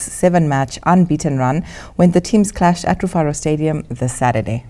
7-match unbeaten run when the teams clashed at Rufaro Stadium this Saturday.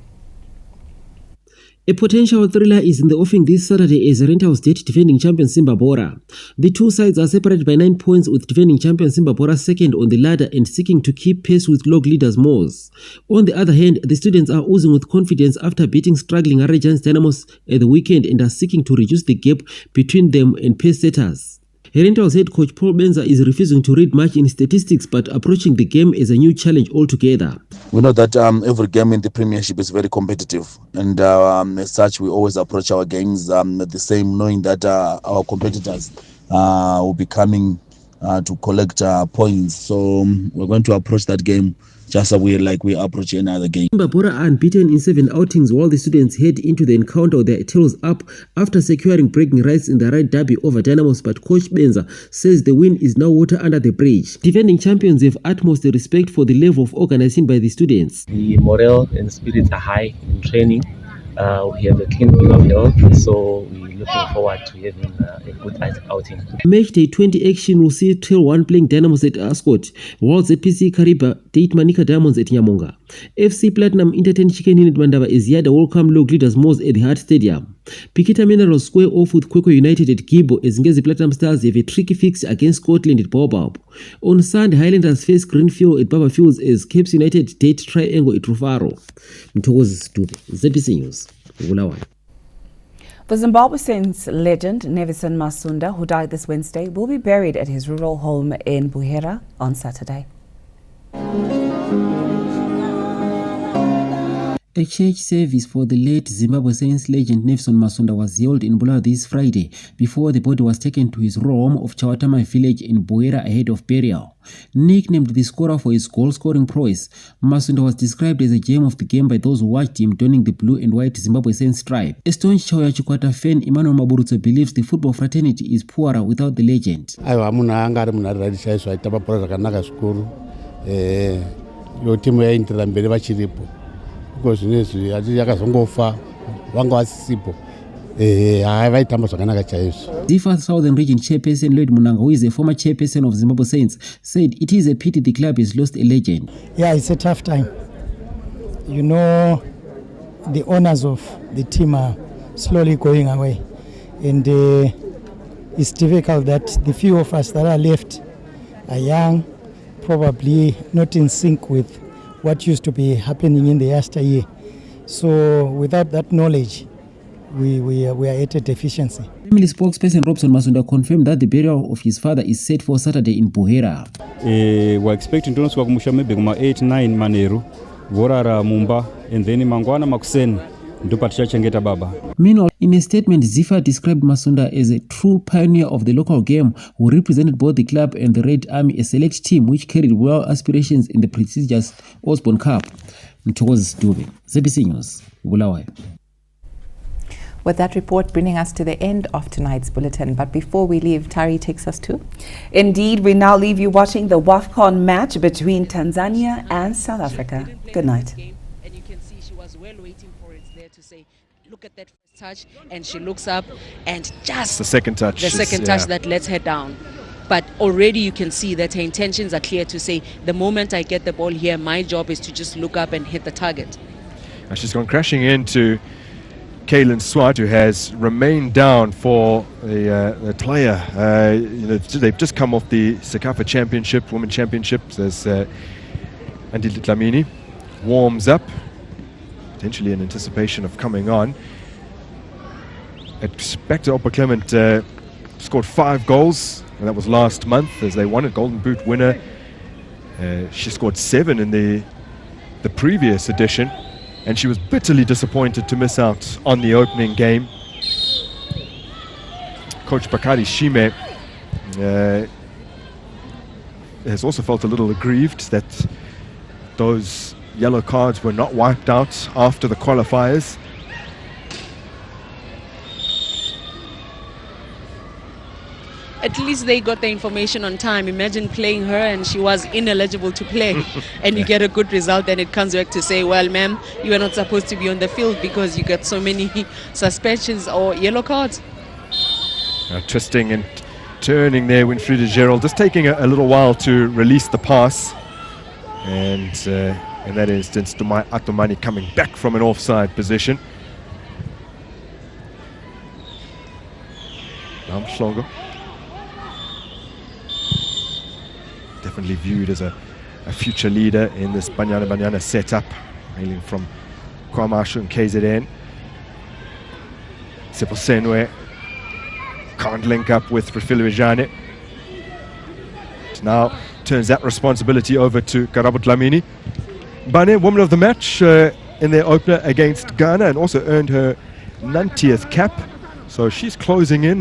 A potential thriller is in the offing this Saturday as Herentals date defending champion Simba Bhora. The two sides are separated by 9 points, with defending champion Simba Bhora second on the ladder and seeking to keep pace with log leaders Moors. On the other hand, the students are oozing with confidence after beating struggling Arrejans Dynamos at the weekend and are seeking to reduce the gap between them and pace setters. Herentals head coach Paul Benza is refusing to read much in statistics but approaching the game as a new challenge altogether. We know that every game in the Premiership is very competitive, and as such we always approach our games the same, knowing that our competitors will be coming to collect points. So we're going to approach that game just like we approach any other game. Simba Bhora are unbeaten in 7 outings while the students head into the encounter with their tails up after securing bragging rights in the right derby over Dynamos, but Coach Benza says the win is now water under the bridge. Defending champions have utmost respect for the level of organizing by the students. The morale and spirits are high in training. We have a clean bill of health, so we're looking forward to having a good outing. Match day 20 action will see Trail 1 playing Dynamos at Ascot, while ZPC Kariba date Manica Diamonds at Nyamonga. FC Platinum entertain Chicken Unit Mandaba as Yada welcome log leaders Moors at the Hart Stadium. Pikita Minerals square off with Kwekwe United at Gibo as Ngezi Platinum Stars have a tricky fix against Scotland at Baobab. On Sunday, Highlanders face Greenfield at Baba Fields as Capes United date Triangle at Rufaro. Mtokozi Stube, ZPC News, Bulawayo. The Zimbabwe Saints legend Nevison Masunda, who died this Wednesday, will be buried at his rural home in Bhora on Saturday. A church service for the late Zimbabwe Saints legend Nevison Masunda was held in Bhora this Friday before the body was taken to his rural home of Chawatama village in Bhora ahead of burial. Nicknamed the scorer for his goal-scoring prowess, Masunda was described as a gem of the game by those who watched him donning the blue and white Zimbabwe Saints stripe. A staunch Chauya Chikwata fan Emmanuel Maburutso believes the football fraternity is poorer without the legend. Because yakazongofa vanga vasisipo vaitamba zvakanaka chaizvo. Zifa Southern Region chairperson Lloyd Munanga, who is a former chairperson of Zimbabwe Saints, said it is a pity the club has lost a legend. Yeah, it's a tough time. You know, the owners of the team are slowly going away, and it's difficult that the few of us that are left are young, probably not in sync with what used to be happening in the yesteryear. So without that knowledge, we are at a deficiency. Family spokesperson Robson Masunda confirmed that the burial of his father is set for Saturday in Bhora. We're expecting to know maybe 8-9 manero, vorara mumba, and then mangwana makusen. Meanwhile, in a statement, Zifa described Masunda as a true pioneer of the local game who represented both the club and the Red Army, a select team which carried well aspirations in the prestigious Osborne Cup. Mtokozi Dube, ZBC News, Bulawayo. With that report bringing us to the end of tonight's bulletin. But before we leave, Tari takes us to. Indeed, we now leave you watching the WFCON match between Tanzania and South Africa. Good night. And you can see she was well waiting for it there to say, look at that first touch, and she looks up and just the second touch that lets her down. But already you can see that her intentions are clear to say, the moment I get the ball here, my job is to just look up and hit the target. And she's gone crashing into Kaylin Swart, who has remained down for the player. They've just come off the Sekafa Championship, Women Championships, as Andi Dlamini warms up, potentially in anticipation of coming on. Back to Opa Clement, scored 5 goals, and that was last month as they won a Golden Boot winner. She scored 7 in the previous edition, and she was bitterly disappointed to miss out on the opening game. Coach Bakari Shime has also felt a little aggrieved that those yellow cards were not wiped out after the qualifiers. At least they got the information on time. Imagine playing her and she was ineligible to play and you get a good result, and it comes back to say, well, ma'am, you are not supposed to be on the field because you got so many suspensions or yellow cards. Twisting and turning there, Winfrieda Gerald, just taking a little while to release the pass. And in that instance, Dumai Atomani coming back from an offside position. Now Mhlongo. Definitely viewed as a future leader in this Banyana setup, hailing from KwaMashu and KZN. Seposenwe can't link up with Refilwe. Now turns that responsibility over to Karabo Dlamini. Bane, woman of the match in their opener against Ghana, and also earned her 90th cap. So she's closing in